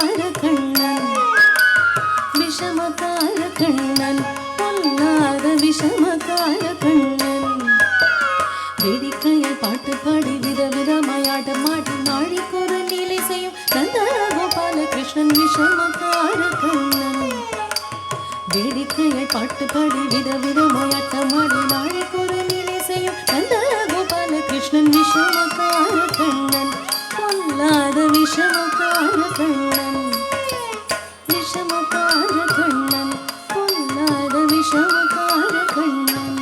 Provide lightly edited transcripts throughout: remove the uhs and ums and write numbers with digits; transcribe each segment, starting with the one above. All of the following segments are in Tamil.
விஷமக்கார கண்ணன் விஷமக்கார கண்ணன் பொல்லாத விஷமக்கார கண்ணன் வேடிக்கையை பாட்டு பாடி விதவிதமாய் ஆட்டமாடி நாடிக்கொரு லீலை செய்யும் நந்தன கோபால கிருஷ்ணன் விஷமக்கார கண்ணன் வேடிக்கையை பாட்டு பாடி விதவிதமாய் ஆட்டமாடி நாடிக்கொரு லீலை செய்யும் நந்தன கோபால கிருஷ்ணன் விஷமக்கார கண்ணன் பொல்லாத விஷமக்கார கண்ணன் விஷமக்கார கண்ணன் பொல்லாத விஷமக்கார கண்ணன்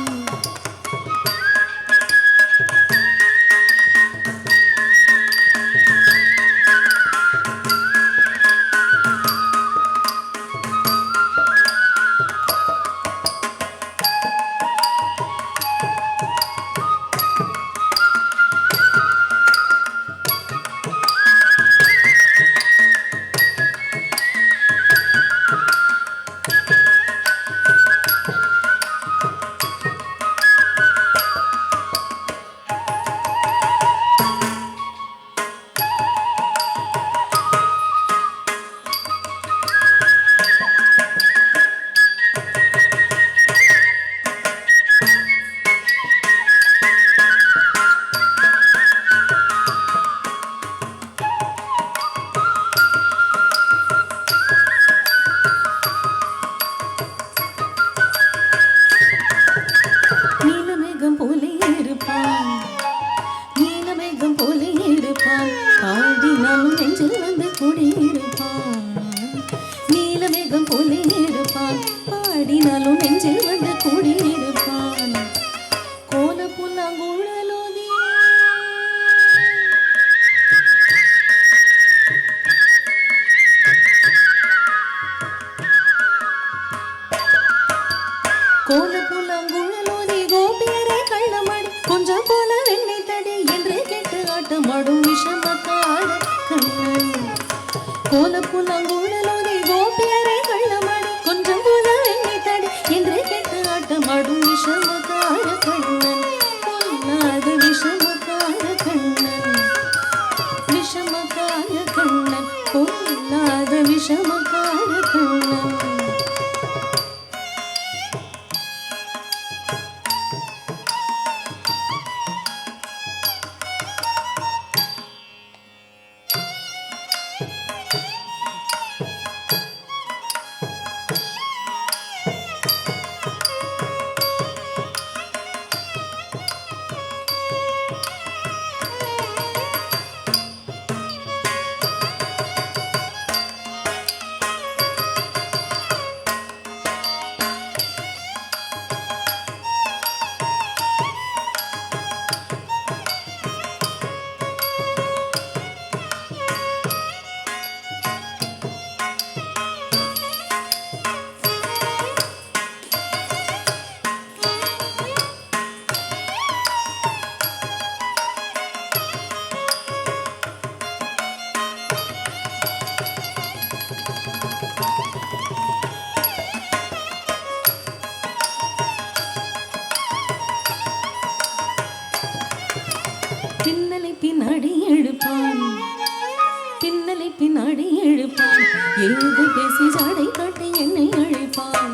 ஏது பேசி ஜாடை காட்டி என்னை அழைப்பான்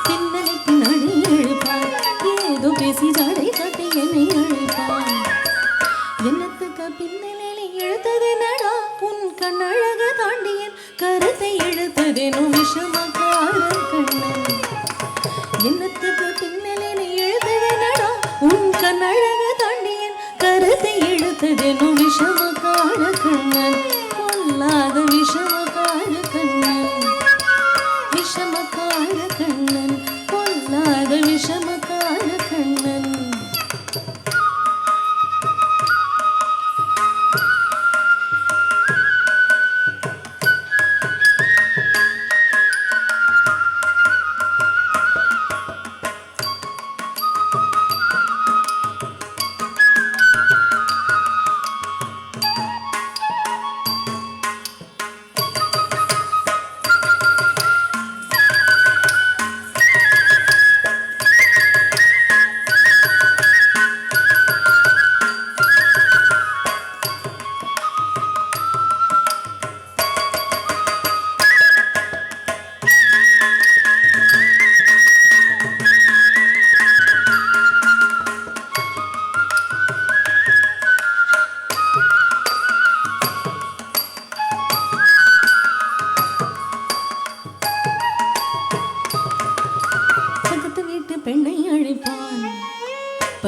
பின்னலை பின்னாடி எழுப்பான் ஏதோ பேசி ஜாடை காட்டி என்னை அழைப்பான் என்னத்துக்கு பின்னலே இழுத்தது நடா உன் கண்ணழக தாண்டியன் கருத்தை இழுத்ததேனோ விஷமக்கார கண்ணன் என்னத்துக்கு பின்னலே இழுத்தது நடா உன் கண்ணழக தாண்டியன் கருத்தை இழுத்ததேனோ விஷமக்கார கண்ணன் பொல்லாத விஷமக்கார கண்ணன் விஷமக்கார கண்ணன் பொல்லாத விஷமக்கார கண்ணன்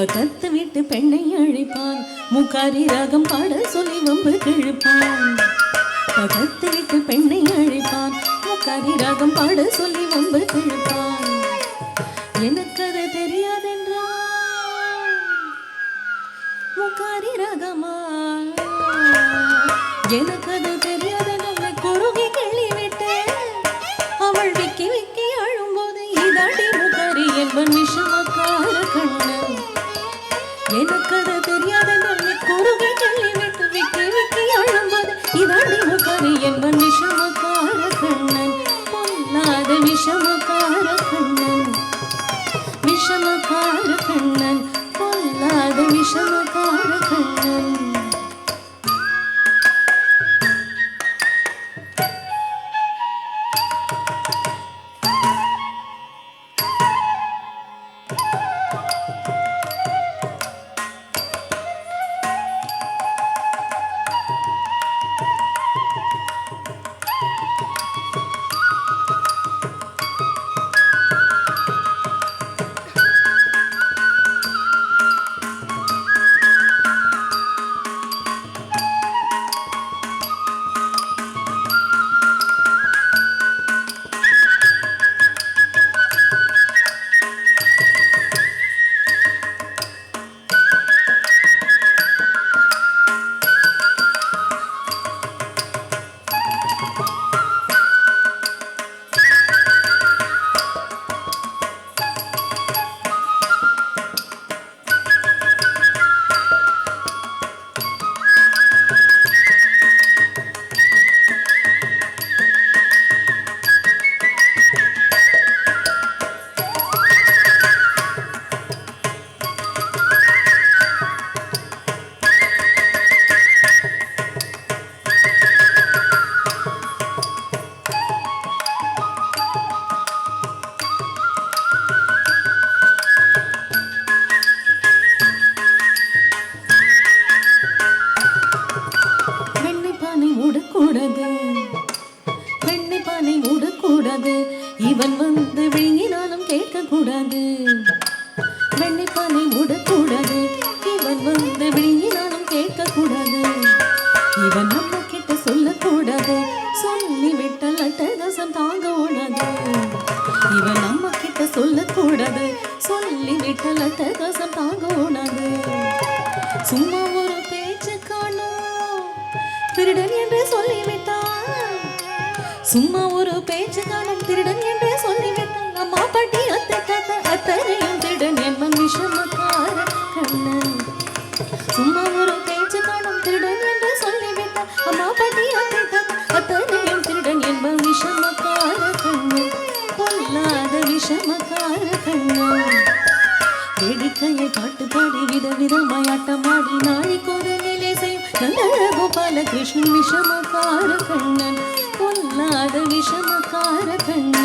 பக்கத்து வீட்டு பெண்ணை அழைப்பான் முக்காரி ராகம் பாட சொல்லி வம்பு கிழிப்பான் பக்கத்து வீட்டு பெண்ணை அழைப்பான் முக்காரி ராகம் பாட சொல்லி வம்பு கிழிப்பான் எனக்கு அது தெரியாதென்றான் முக்காரி ராகமா எனக்கு அது தெரியாதென்றால் குறுகி கிள்ளி விட்டு அவள் விக்கி விக்கி அழும்போது இதாடி முக்காரி என்பன் விஷமக்கார கண்ணன் எனக்கு அது தெரியாதென்றால் குறுகி கிள்ளி விட்டு விக்கி விக்கி அழும்போது இதாடி முக்காரி என்பன் விஷமக்கார கண்ணன் பொல்லாத விஷமக்கார கண்ணன் விஷமக்கார கண்ணன் பொல்லாத விஷமக்கார கண்ணன் இவன் வந்து விழுங்கினாலும் கேட்கக்கூடாது வெண்ணைப்பானை மூடக்கூடாது இவன் வந்து விழுங்கினாலும் கேட்கக்கூடாது இவன் நம்ம கிட்ட சொல்லக்கூடாது சொல்லிவிட்டால் அட்டகாசம் தாங்க ஓடாது இவன் நம்ம கிட்ட சொல்லக்கூடாது சொல்லிவிட்டால் அட்டகாசம் தாங்க ஓடாது சும்மா ஒரு பேச்சு காணோம் திருடன் என்று சொல்லிவிட்டான் சும்மா ஒரு பேச்சு காணும் திருடன் என்று சொல்லிவிட்டான் அம்மா பாட்டி அத்தை தாத்தா அத்தனையும் திருடன் என்பன் விஷமக்கார கண்ணன் சும்மா ஒரு பேச்சு காணும் திருடன் என்று சொல்லிவிட்டான் அம்மா பாட்டி அத்தை தாத்தா அத்தனையும் திருடன் என்பன் விஷமக்கார கண்ணன் பொல்லாத விஷமக்கார கண்ணன் வேடிக்கையை பாட்டு பாடி விதவிதமாய் ஆட்டமாடி நாளைக்கொரு நிலை செய்யும் கந்தர கோபால கிருஷ்ணன் விஷமக்கார கண்ணன் பொல்லாத விஷமக்கார கண்ணன்